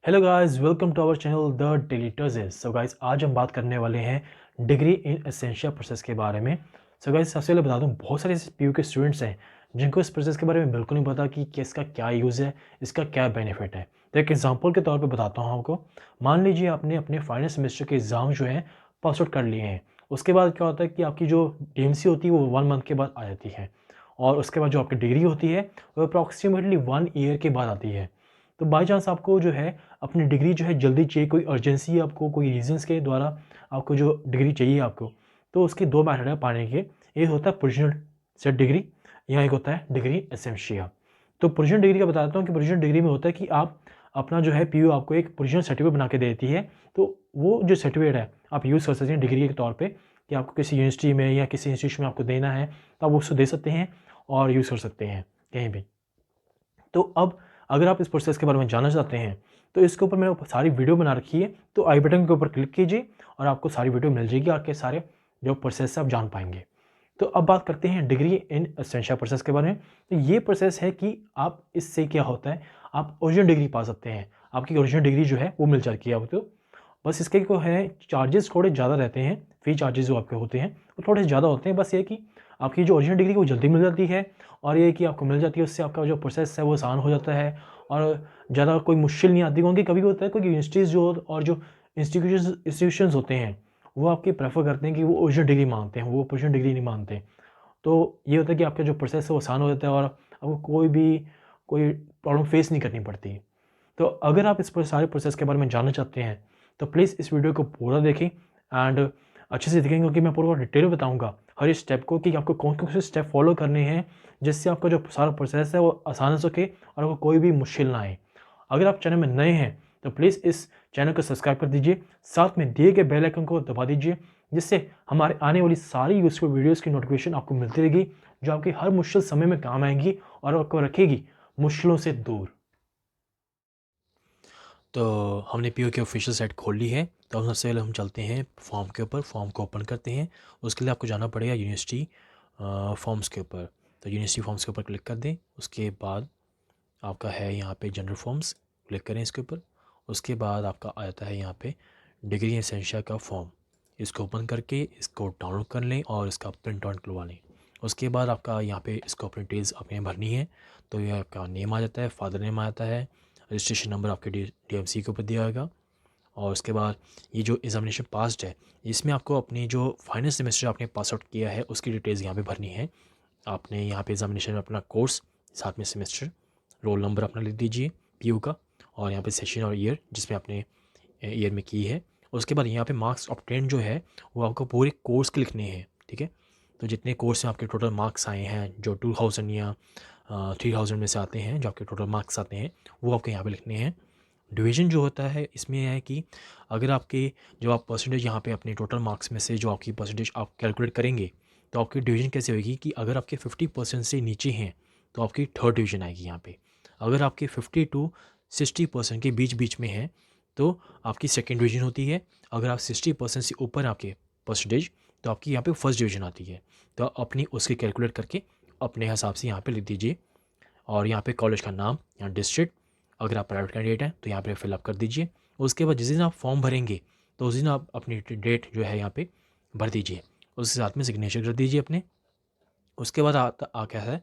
Hello guys, welcome to our channel the daily टजेस। So guys, आज हम बात करने वाले हैं डिग्री इन एसेंशियल प्रोसेस के बारे में। सो गाइस, सबसे पहले बता दूं, बहुत सारे पीयू के स्टूडेंट्स हैं जिनको इस प्रोसेस के बारे में बिल्कुल नहीं पता कि इसका क्या यूज़ है, इसका क्या बेनिफिट है। तो एक एग्जांपल के तौर पे बताता हूँ आपको। मान लीजिए आपने अपने फाइनल सेमेस्टर के एग्ज़ाम जो हैं पास आउट कर लिए हैं। उसके बाद क्या होता है कि आपकी जो डीएमसी होती है वो 1 मंथ के बाद आ जाती है, और उसके बाद जो आपकी डिग्री होती है वो अप्रॉक्सीमेटली 1 ईयर के बाद आती है। तो बाई चांस आपको जो है अपनी डिग्री जो है जल्दी चाहिए, कोई अर्जेंसी आपको, कोई रीजंस के द्वारा आपको जो डिग्री चाहिए आपको, तो उसके दो मेथड है पाने के। एक होता है प्रोविजनल सेट डिग्री, या एक होता है डिग्री एसेंशिया। तो प्रोविजनल डिग्री का बताता हूँ कि प्रोविजनल डिग्री में होता है कि आप अपना जो है पीयू आपको एक प्रोविजनल सर्टिफिकेट बना के देती है। तो वो जो सर्टिफिकेट है आप यूज़ कर सकते हैं डिग्री के तौर पर, कि आपको किसी यूनिवर्सिटी में या किसी इंस्टीट्यूशन में आपको देना है तो आप उसको दे सकते हैं और यूज़ कर सकते हैं कहीं भी। तो अब अगर आप इस प्रोसेस के बारे में जानना चाहते हैं तो इसके ऊपर मैंने सारी वीडियो बना रखी है, तो आई बटन के ऊपर क्लिक कीजिए और आपको सारी वीडियो मिल जाएगी, आपके सारे जो प्रोसेस है आप जान पाएंगे। तो अब बात करते हैं डिग्री इन एसेंशियल प्रोसेस के बारे में। तो ये प्रोसेस है कि आप इससे क्या होता है, आप ओरिजिनल डिग्री पा सकते हैं। आपकी ओरिजिनल डिग्री जो है वो मिल जाती है आपको। बस इसके को है चार्जेस थोड़े ज़्यादा रहते हैं, फ़ी चार्जेस जो आपके होते हैं वो थोड़े ज़्यादा होते हैं। बस ये कि आपकी जो ओरिजिनल डिग्री वो जल्दी मिल जाती है, और ये कि आपको मिल जाती है उससे आपका जो प्रोसेस है वो आसान हो जाता है, और ज़्यादा कोई मुश्किल नहीं आती। क्योंकि कभी होता है कोई यूनिवर्सिटीज़ जो और जो इंस्टीट्यूशंस होते हैं वो आपके प्रेफर करते हैं कि वो ओरिजिनल डिग्री मांगते हैं, वो ओरिजिनल डिग्री नहीं मांगते। तो ये होता है कि आपका जो प्रोसेस है वो आसान हो जाता है और आपको कोई प्रॉब्लम फेस नहीं करनी पड़ती। तो अगर आप इस सारे प्रोसेस के बारे में जानना चाहते हैं तो प्लीज़ इस वीडियो को पूरा देखें एंड अच्छे से देखेंगे, क्योंकि मैं पूरा डिटेल में बताऊंगा हर इस स्टेप को कि आपको कौन कौन से स्टेप फॉलो करने हैं, जिससे आपका जो सारा प्रोसेस है वो आसान हो सके और आपको कोई भी मुश्किल ना आए। अगर आप चैनल में नए हैं तो प्लीज़ इस चैनल को सब्सक्राइब कर दीजिए, साथ में दिए गए बेल आइकन को दबा दीजिए, जिससे हमारे आने वाली सारी यूज़फुल वीडियोज़ की नोटिफिकेशन आपको मिलती रहेगी, जो आपके हर मुश्किल समय में काम आएंगी और आपको रखेगी मुश्किलों से दूर। तो हमने पीओ की ऑफिशियल साइट खोल ली है। तो हम सबसे पहले हम चलते हैं फॉर्म के ऊपर, फॉर्म को ओपन करते हैं। उसके लिए आपको जाना पड़ेगा यूनिवर्सिटी फॉर्म्स के ऊपर। तो यूनिवर्सिटी फॉर्म्स के ऊपर क्लिक कर दें। उसके बाद आपका है यहाँ पे जनरल फॉर्म्स, क्लिक करें इसके ऊपर। उसके बाद आपका आता है यहाँ पे डिग्री एसेंशियल का फॉर्म। इसको ओपन करके इसको डाउनलोड कर लें और इसका प्रिंट आउट करवा लें। उसके बाद आपका यहाँ पे इसको अपनी डिटेल्स आपने भरनी है। तो ये आपका नेम आ जाता है, फादर नेम आ जाता है, रजिस्ट्रेशन नंबर आपके डीएमसी के ऊपर दिया होगा। और उसके बाद ये जो एग्ज़ामिनेशन पास्ड है, इसमें आपको अपनी जो फाइनल सेमेस्टर आपने पास आउट किया है उसकी डिटेल्स यहाँ पे भरनी है। आपने यहाँ पे एग्ज़ामिनेशन में अपना कोर्स, साथ में सेमेस्टर, रोल नंबर अपना लिख दीजिए पीयू का, और यहाँ पे सेशन और ईयर जिसमें आपने ईयर में की है। उसके बाद यहाँ पे मार्क्स ऑब्टेन जो है वो आपको पूरे कोर्स के लिखने हैं, ठीक है। तो जितने कोर्स में आपके टोटल मार्क्स आए हैं, जो 2000 या 3000 में से आते हैं, जो आपके टोटल मार्क्स आते हैं वो आपके यहाँ पे लिखने हैं। डिवीज़न जो होता है इसमें है कि अगर आपके जो आप परसेंटेज यहाँ पे अपने टोटल मार्क्स में से जो आपकी परसेंटेज आप कैलकुलेट करेंगे, तो आपकी डिवीज़न कैसे होगी कि अगर आपके 50% से नीचे हैं तो आपकी थर्ड डिवीज़न आएगी यहाँ पे। अगर आपके 50 टू 60% के बीच बीच में है तो आपकी सेकेंड डिवीज़न होती है। अगर आप 60% से ऊपर आपके परसेंटेज तो आपकी यहाँ पे फर्स्ट डिवीज़न आती है। तो अपनी उसकी कैलकुलेट करके अपने हिसाब से यहाँ पे लिख दीजिए। और यहाँ पे कॉलेज का नाम या डिस्ट्रिक्ट, अगर आप प्राइवेट कैंडिडेट हैं तो यहाँ पे फिलअप कर दीजिए। उसके बाद जिस दिन आप फॉर्म भरेंगे तो उस दिन आप अपनी डेट जो है यहाँ पे भर दीजिए, उसके साथ में सिग्नेचर कर दीजिए अपने। उसके बाद आ क्या है,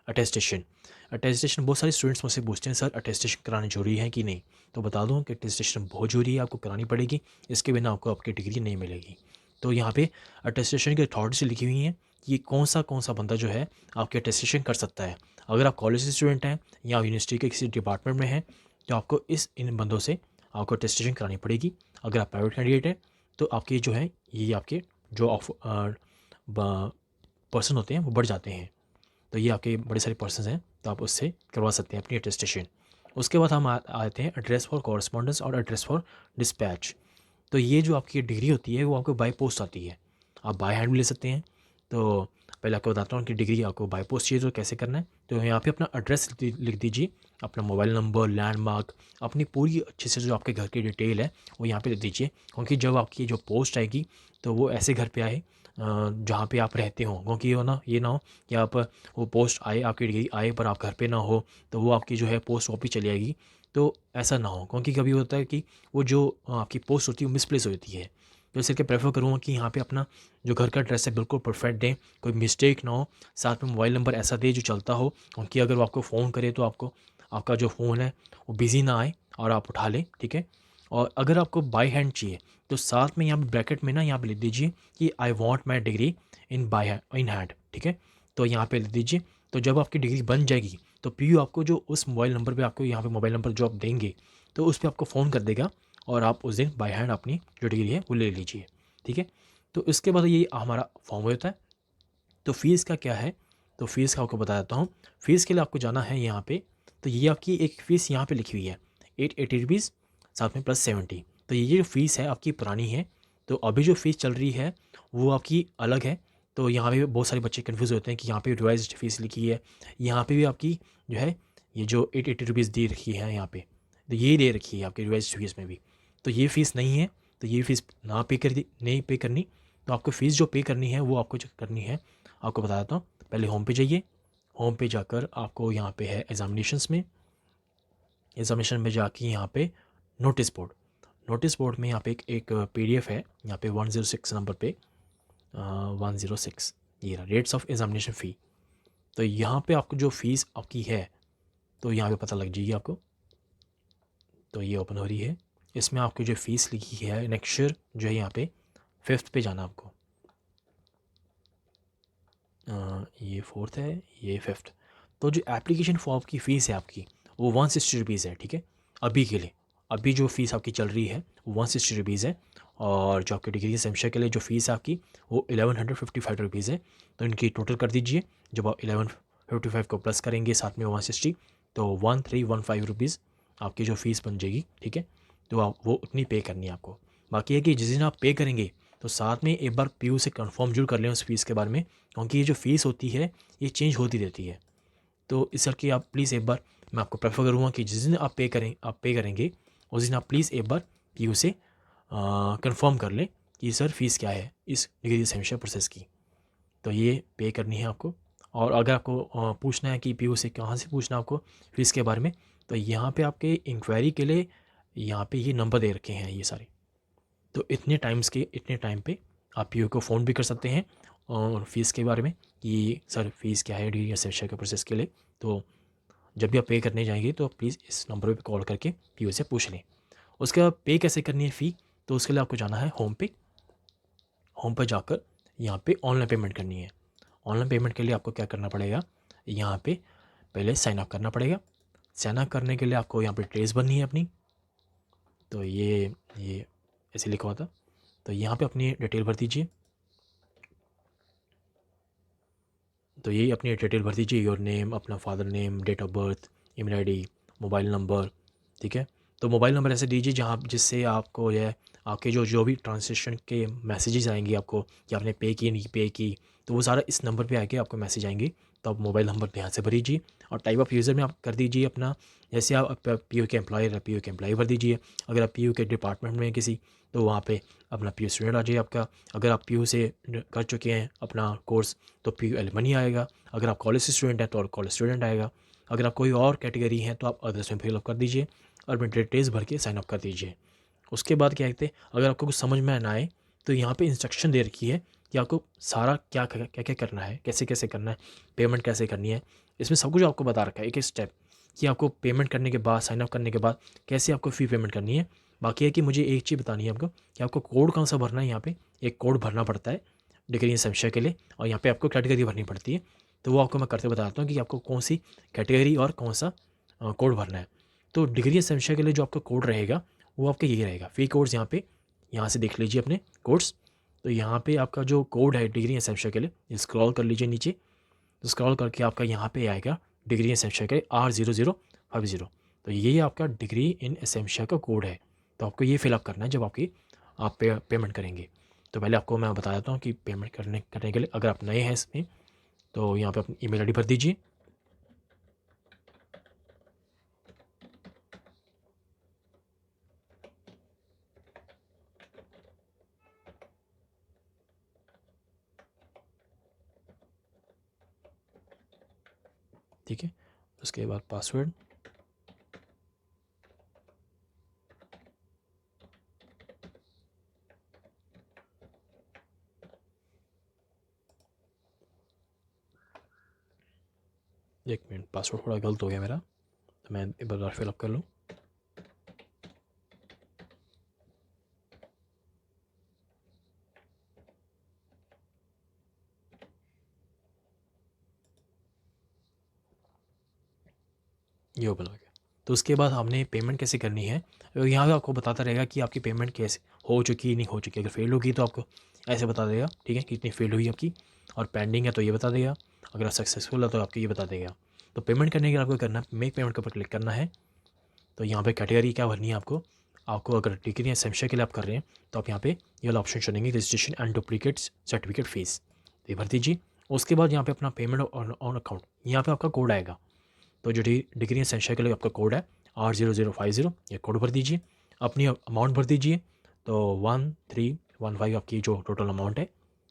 अटेस्टेशन। अटेस्टेशन बहुत सारे स्टूडेंट्स मुझसे पूछते हैं सर अटेस्टेशन करानी जरूरी है कि नहीं। तो बता दूं कि अटेस्टेशन बहुत जरूरी है, आपको करानी पड़ेगी, इसके बिना आपको आपकी डिग्री नहीं मिलेगी। तो यहाँ पे अटेस्टेशन की अथॉरिटी लिखी हुई हैं कि कौन सा बंदा जो है आपकी अटेस्टेशन कर सकता है। अगर आप कॉलेज से स्टूडेंट हैं या यूनिवर्सिटी के किसी डिपार्टमेंट में हैं तो आपको इन बंदों से आपको अटेस्टेशन करानी पड़ेगी। अगर आप प्राइवेट कैंडिडेट हैं तो आपके जो है ये आपके जो पर्सन होते हैं वो बढ़ जाते हैं। तो ये आपके बड़े सारे पर्सन हैं, तो आप उससे करवा सकते हैं अपनी अटेस्टेशन। उसके बाद हम आते हैं एड्रेस फॉर कॉरस्पॉन्डेंस और एड्रेस फॉर डिस्पैच। तो ये जो आपकी डिग्री होती है वो आपको बाय पोस्ट आती है, आप बाय हैंड भी ले सकते हैं। तो पहले आपको बताता हूँ कि डिग्री आपको बाय पोस्ट चाहिए तो कैसे करना है। तो यहाँ पे अपना एड्रेस लिख दीजिए, अपना मोबाइल नंबर, लैंडमार्क, अपनी पूरी अच्छे से जो आपके घर की डिटेल है वो यहाँ पे लिख दीजिए। क्योंकि जब आपकी जो पोस्ट आएगी तो वो ऐसे घर पे आए जहाँ पे आप रहते हो, क्योंकि ये ना हो कि आप वो पोस्ट आए, आपकी डिग्री आए पर आप घर पे ना हो, तो वो आपकी जो है पोस्ट वापस चली आएगी। तो ऐसा ना हो, क्योंकि कभी होता है कि वो जो आपकी पोस्ट होती है वो मिसप्लेस होती है। तो इसलिए प्रेफर करूँगा कि यहाँ पे अपना जो घर का एड्रेस है बिल्कुल परफेक्ट दें, कोई मिस्टेक ना हो। साथ में मोबाइल नंबर ऐसा दें जो चलता हो, क्योंकि अगर वो आपको फ़ोन करे तो आपको आपका जो फ़ोन है वो बिज़ी ना आए और आप उठा लें, ठीक है। और अगर आपको बाय हैंड चाहिए तो साथ में यहाँ पे ब्रैकेट में ना यहाँ पे लिख दीजिए कि I want my degree in hand, ठीक है। तो यहाँ पे लिख दीजिए। तो जब आपकी डिग्री बन जाएगी तो पीयू आपको जो उस मोबाइल नंबर पे आपको यहाँ पे मोबाइल नंबर जो आप देंगे तो उस पर आपको फ़ोन कर देगा और आप उस दिन बाय हैंड अपनी जो डिग्री है वो ले लीजिए, ठीक है। तो इसके बाद ये हमारा फॉर्म होता है। तो फ़ीस का क्या है, तो फ़ीस का आपको बता देता हूँ। फ़ीस के लिए आपको जाना है यहाँ पे। तो ये आपकी एक फ़ीस यहाँ पे लिखी हुई है 880 रुपीज़, साथ में प्लस 70। तो ये जो फ़ीस है आपकी पुरानी है। तो अभी जो फ़ीस चल रही है वो आपकी अलग है। तो यहाँ पे बहुत सारे बच्चे कन्फ्यूज़ होते हैं कि यहाँ पे रिवाइज्ड फ़ीस लिखी है, यहाँ पे भी आपकी जो है ये जो 880 रुपीज़ दे रखी है यहाँ पे, तो ये दे रखी है आपकी रिवाइज्ड फ़ीस में भी। तो ये फ़ीस नहीं है, तो ये फ़ीस ना पे कर दी नहीं पे करनी। तो आपको फ़ीस जो पे करनी है वो आपको जो करनी है आपको बता देता हूँ। पहले होम पे जाइए। होम पे जाकर आपको यहाँ पे है एग्जामिनेशंस में, एग्जामिनेशन में जाके यहाँ पे नोटिस बोर्ड, नोटिस बोर्ड में यहाँ पे एक PDF है यहाँ पे 106 नंबर पे 106, ये रहा रेट्स ऑफ एग्जामिनेशन फ़ी। तो यहाँ पे आपको जो फ़ीस आपकी है तो यहाँ पे पता लग जाएगी आपको। तो ये ओपन हो रही है, इसमें आपकी जो फ़ीस लिखी है नेक्स्ट ईयर जो है यहाँ पे 5th पे जाना आपको। ये 4th है, ये 5th। तो जो एप्लीकेशन फॉर्म की फ़ीस है आपकी वो 160 रुपीज़ है, ठीक है। अभी के लिए अभी जो फ़ीस आपकी चल रही है वो 160 रुपीज़ है। और जो आपकी डिग्री सेमेस्टर के लिए जो फ़ीस है आपकी वो 1155 रुपीज़ है। तो इनकी टोटल कर दीजिए। जब आप 1155 को प्लस करेंगे साथ में 160 तो 1315 रुपीज़ आपकी जो फ़ीस बन जाएगी, ठीक है। तो आप वो उतनी पे करनी है आपको। बाकी है कि जिस दिन आप पे करेंगे तो साथ में एक बार पीयू से कंफर्म जरूर कर लें उस फीस के बारे में, क्योंकि ये जो फ़ीस होती है ये चेंज होती रहती है। तो इस करके आप प्लीज़ एक बार, मैं आपको प्रेफर करूँगा कि जिस दिन आप पे करेंगे उस दिन आप प्लीज़ एक बार पीयू से कंफर्म कर लें कि सर फीस क्या है इस डिग्री सेमेस्टर प्रोसेस की। तो ये पे करनी है आपको। और अगर आपको पूछना है कि पीयू से कहाँ से पूछना है आपको फ़ीस के बारे में, तो यहाँ पे आपके इंक्वायरी के लिए यहाँ पे ये नंबर दे रखे हैं ये सारे। तो इतने टाइम पे आप पीयू को फ़ोन भी कर सकते हैं और फ़ीस के बारे में कि सर फ़ीस क्या है डिग्री या सेमेस्टर के प्रोसेस के लिए। तो जब भी आप पे करने जाएंगे तो प्लीज़ इस नंबर पे कॉल करके पीयू से पूछ लें। उसके बाद पे कैसे करनी है फ़ी, तो उसके लिए आपको जाना है होम पे। होम पर जाकर यहाँ पे ऑनलाइन पेमेंट करनी है। ऑनलाइन पेमेंट के लिए आपको क्या करना पड़ेगा, यहाँ पे पहले साइन अप करना पड़ेगा। साइन अप करने के लिए आपको यहाँ पे डिटेल्स भरनी है अपनी। तो ये ऐसे लिखा हुआ था। तो यहाँ पे अपनी डिटेल भर दीजिए। तो यही अपनी डिटेल भर दीजिए, योर नेम, अपना father name, date of birth, email ID, mobile number, ठीक है। तो मोबाइल नंबर ऐसे दीजिए जहाँ जिससे आपको यह आपके जो भी ट्रांसैक्शन के मैसेजेस आएंगे आपको कि आपने पे की नहीं पे की, तो वो सारा इस नंबर पे आके आपको मैसेज आएंगे। तो आप मोबाइल नंबर ध्यान से भर दीजिए। और टाइप ऑफ यूज़र में आप कर दीजिए अपना, जैसे आप पीयू के एम्प्लॉयर है पीयू के एम्प्लॉय भर दीजिए। अगर आप पीयू के डिपार्टमेंट में किसी, तो वहाँ पे अपना पीयू स्टूडेंट आ जाए आपका। अगर आप पीयू से कर चुके हैं अपना कोर्स तो पीयू एलमनी आएगा। अगर आप कॉलेज से स्टूडेंट हैं तो कॉलेज स्टूडेंट आएगा। अगर आप कोई और कैटेगरी हैं तो आप अदर्स में फिलअप कर दीजिए और अपनी डिटेल्स भर के साइन अप कर दीजिए। उसके बाद क्या कहते हैं, अगर आपको कुछ समझ में ना आए तो यहाँ पे इंस्ट्रक्शन दे रखी है कि आपको सारा क्या क्या क्या क्या करना है, कैसे कैसे करना है, पेमेंट कैसे करनी है। इसमें सब कुछ आपको बता रखा है एक एक स्टेप, कि आपको पेमेंट करने के बाद, साइन अप करने के बाद कैसे आपको फ़ी पेमेंट करनी है। बाकी है कि मुझे एक चीज़ बतानी है आपको कि आपको कोड कौन सा भरना है। यहाँ पे एक कोड भरना पड़ता है डिग्री सेमेस्टर के लिए, और यहाँ पे आपको कैटेगरी भरनी पड़ती है। तो वो आपको मैं करते बताता हूँ कि आपको कौन सी कैटेगरी और कौन सा कोड भरना है। तो डिग्री सेमेस्टर के लिए जो आपका कोड रहेगा वो आपका यही रहेगा। फ़ी कोड्स यहाँ से देख लीजिए अपने कोड्स। तो यहाँ पे आपका जो कोड है डिग्री सेमेस्टर के लिए, स्क्रॉल कर लीजिए नीचे। तो स्क्रॉल करके आपका यहाँ पे आएगा डिग्री एसेंशियल का R0050। तो ये आपका डिग्री इन एसेंशियल का कोड है। तो आपको ये फिलअप करना है जब आप पेमेंट करेंगे। तो पहले आपको मैं बता देता हूँ कि पेमेंट करने के लिए अगर आप नए हैं इसमें तो यहाँ पे अपनी ईमेल आईडी भर दीजिए। ठीक है, उसके बाद पासवर्ड, एक मिनट, पासवर्ड थोड़ा गलत हो गया मेरा, तो मैं एक बार फिलअप कर लूँ। ये ओपन हो गया। तो उसके बाद हमने पेमेंट कैसे करनी है, यहाँ पे आपको बताता रहेगा कि आपकी पेमेंट कैसे हो चुकी नहीं हो चुकी। अगर फेल होगी तो आपको ऐसे बता देगा, ठीक है, कितनी फेल हुई आपकी, और पेंडिंग है तो ये बता देगा, अगर सक्सेसफुल है तो आपको ये बता देगा। तो पेमेंट करने के लिए आपको करना मेक पेमेंट के ऊपर क्लिक करना है। तो यहाँ पे कैटेगरी क्या भरनी है आपको अगर डिग्री या सेमेस्टर के लिए आप कर रहे हैं तो आप यहाँ पे ये वाला ऑप्शन चुनेंगे, registration and duplicates certificate fees, ये भर दीजिए। उसके बाद यहाँ पे अपना पेमेंट ऑन अकाउंट, यहाँ पे आपका कोड आएगा। तो जो डिग्री सेमेस्टर के लिए आपका कोड है R0050, ये कोड भर दीजिए। अपनी अमाउंट भर दीजिए, तो 1315 आपकी जो टोटल अमाउंट है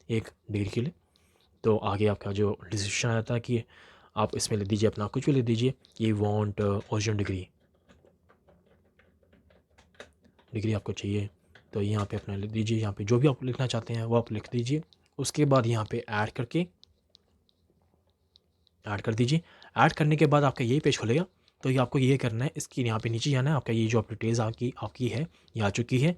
एक डिग्री के लिए। तो आगे आपका जो डिसीजन आता है कि आप इसमें ले दीजिए, अपना कुछ भी ले दीजिए, ये वांट ओरिजिनल डिग्री आपको चाहिए तो यहाँ पे अपना लिख दीजिए। यहाँ पे जो भी आप लिखना चाहते हैं वो आप लिख दीजिए। उसके बाद यहाँ पे ऐड कर दीजिए। ऐड करने के बाद आपका यही पेज खुलेगा। तो ये आपको ये करना है, इसकी यहाँ पे नीचे जाना है, आपका ये जो डिटेल्स आपकी है ये आ चुकी है।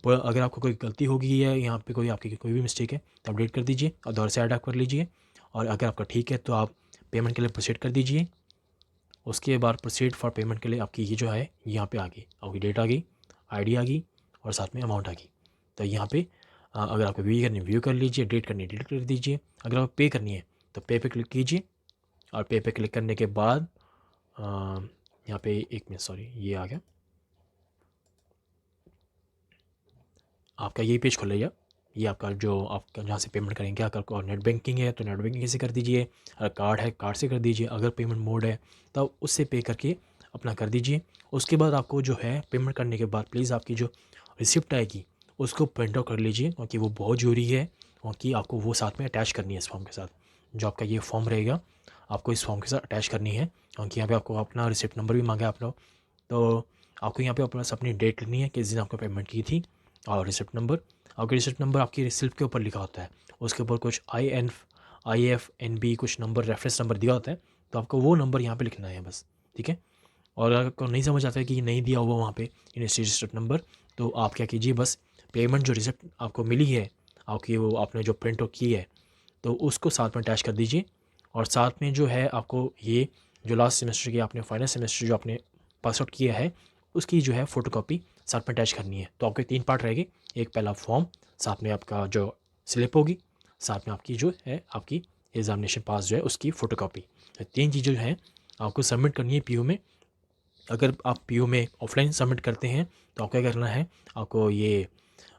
पर अगर आपको कोई गलती होगी या यहाँ पे कोई भी मिस्टेक है तो अपडेट कर दीजिए और दोबारा से ऐड कर लीजिए। और अगर आपका ठीक है तो आप पेमेंट के लिए प्रोसीड कर दीजिए। उसके बाद प्रोसीड फॉर पेमेंट के लिए आपकी ये जो है यहाँ पे आ गई, आपकी डेट आ गई, ID आ गई और साथ में अमाउंट आ गई। तो यहाँ पे अगर आपको व्यू करनी है व्यू कर लीजिए, डेट करनी है डेट कर दीजिए। अगर आपको पे करनी है तो पे पे क्लिक कीजिए, और पे पे क्लिक करने के बाद यहाँ पे एक मिनट, सॉरी ये आ गया, आपका यही पेज खुलेगा। ये आपका जो आपका जहाँ से पेमेंट करेंगे, अगर नेट बैंकिंग है तो नेट बैंकिंग से कर दीजिए, अगर कार्ड है कार्ड से कर दीजिए, अगर पेमेंट मोड है तो उससे पे करके अपना कर दीजिए। उसके बाद आपको जो है पेमेंट करने के बाद प्लीज़ आपकी जो रिसिप्ट आएगी उसको प्रिंट आउट कर लीजिए, क्योंकि वो बहुत ज़रूरी है, क्योंकि आपको वो साथ में अटैच करनी है इस फॉर्म के साथ। जो आपका ये फॉर्म रहेगा आपको इस फॉर्म के साथ अटैच करनी है, क्योंकि यहाँ पे आपको अपना रिसिप्ट नंबर भी मांगा है आप लोग। तो आपको यहाँ पे अपनी डेट लिखनी है किस दिन आपको पेमेंट की थी, और रिसिप्ट नंबर। आपके रिसिप्ट नंबर आपकी रिसिप्ट के ऊपर लिखा होता है, उसके ऊपर कुछ IFNB कुछ नंबर रेफरेंस नंबर दिया होता है, तो आपको वो नंबर यहाँ पे लिखना है बस, ठीक है। और अगर आपको नहीं समझ आता है कि नहीं दिया हुआ वहाँ पे रिसिप्ट नंबर, तो आप क्या कीजिए, बस पेमेंट जो रिसिप्ट आपको मिली है आपकी, वो आपने जो प्रिंट आउट की है तो उसको साथ में अटैच कर दीजिए। और साथ में जो है आपको ये जो लास्ट सेमेस्टर की आपने फाइनल सेमेस्टर जो आपने पास आउट किया है उसकी जो है फ़ोटोकॉपी साथ में अटैच करनी है। तो आपके 3 पार्ट रहेंगे, एक पहला फॉर्म, साथ में आपका जो स्लिप होगी, साथ में आपकी जो है आपकी एग्ज़ामिनेशन पास जो है उसकी फ़ोटोकॉपी। तो 3 चीज़ें जो हैं आपको सबमिट करनी है PO में। अगर आप PO में ऑफलाइन सबमिट करते हैं तो आपको क्या करना है, आपको ये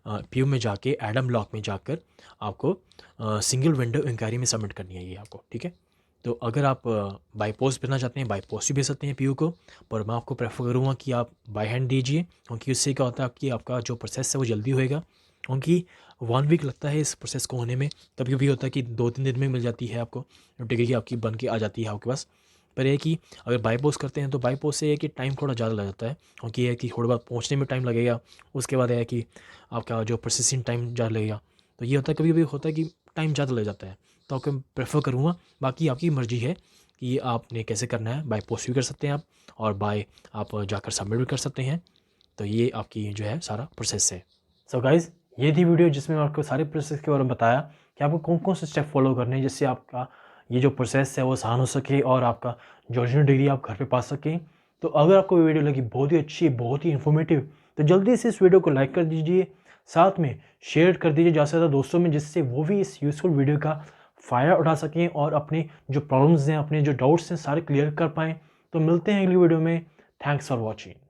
PO में जाके एडम ब्लॉक में जाकर आपको सिंगल विंडो इंक्वायरी में सबमिट करनी है ये आपको, ठीक है। तो अगर आप बाय पोस्ट भेजना चाहते हैं बाय पोस्ट भी भेज सकते हैं PO को, पर मैं आपको प्रेफर करूँगा कि आप बाय हैंड दीजिए, क्योंकि उससे क्या होता है कि आपका जो प्रोसेस है वो जल्दी होएगा। क्योंकि 1 वीक लगता है इस प्रोसेस को होने में, कभी कभी होता है कि 2-3 दिन में मिल जाती है आपको डिग्री, आपकी बन के आ जाती है आपके पास। पर यह है कि अगर बाय पोस्ट करते हैं तो बाय पोस्ट से है कि टाइम थोड़ा ज़्यादा लग जाता है, क्योंकि यह है कि थोड़ा बहुत पहुँचने में टाइम लगेगा, उसके बाद यह है कि आपका जो प्रोसेसिंग टाइम ज़्यादा लगेगा। तो ये होता है कभी कभी होता है कि टाइम ज़्यादा लग जाता है, तो आपको प्रेफर करूँगा। बाकी आपकी मर्ज़ी है कि आपने कैसे करना है, बाय पोस्ट भी कर सकते हैं आप, और बाय आप जाकर सबमिट भी कर सकते हैं। तो ये आपकी जो है सारा प्रोसेस है। सो गाइज़, ये थी वीडियो जिसमें आपको सारे प्रोसेस के बारे में बताया कि आपको कौन कौन से स्टेप फॉलो करने हैं जिससे आपका ये जो प्रोसेस है वो आसान हो सके और आपका जो ओरिजिनल डिग्री आप घर पे पा सकें। तो अगर आपको वीडियो लगी बहुत ही अच्छी, बहुत ही इन्फॉर्मेटिव, तो जल्दी से इस वीडियो को लाइक कर दीजिए, साथ में शेयर कर दीजिए ज़्यादा से ज़्यादा दोस्तों में, जिससे वो भी इस यूज़फुल वीडियो का फ़ायदा उठा सकें और अपने जो प्रॉब्लम्स हैं, अपने जो डाउट्स हैं सारे क्लियर कर पाएँ। तो मिलते हैं अगली वीडियो में। Thanks for watching.